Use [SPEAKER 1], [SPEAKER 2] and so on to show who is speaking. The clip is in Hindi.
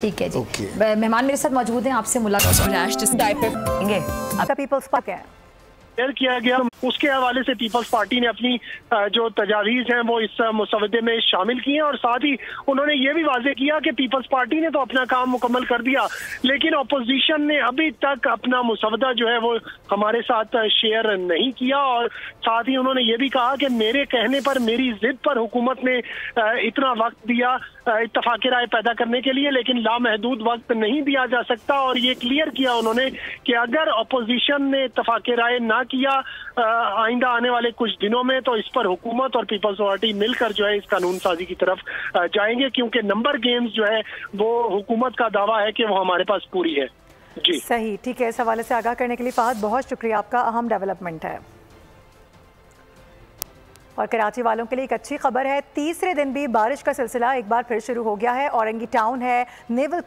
[SPEAKER 1] ठीक है जी। मेहमान मेरे साथ मौजूद हैं, आपसे मुलाकात
[SPEAKER 2] पीपल्स पार्क है
[SPEAKER 3] किया गया, उसके हवाले से पीपल्स पार्टी ने अपनी जो तजावीज़ हैं वो इस मुसवदे में शामिल की हैं और साथ ही उन्होंने ये भी वाजे किया कि पीपल्स पार्टी ने तो अपना काम मुकम्मल कर दिया, लेकिन अपोजिशन ने अभी तक अपना मुसवदा जो है वो हमारे साथ शेयर नहीं किया। और साथ ही उन्होंने ये भी कहा कि मेरे कहने पर, मेरी जिद पर हुकूमत ने इतना वक्त दिया इत्तफाक राय पैदा करने के लिए, लेकिन लामहदूद वक्त नहीं दिया जा सकता। और ये क्लियर किया उन्होंने कि अगर अपोजिशन ने इत्तफाक राय ना किया आइंदा आने वाले कुछ दिनों में, तो इस पर हुकूमत और पीपल्स पार्टी मिलकर जो है इस कानून साजी की तरफ जाएंगे, क्योंकि नंबर गेम्स जो है वो हुकूमत का दावा है कि वो हमारे पास पूरी है। जी
[SPEAKER 2] सही, ठीक है। इस हवाले से आगाह करने के लिए फहद बहुत शुक्रिया, आपका अहम डेवलपमेंट है। और कराची वालों के लिए एक अच्छी खबर है, तीसरे दिन भी बारिश का सिलसिला एक बार फिर शुरू हो गया है। औरंगी टाउन है, नेवल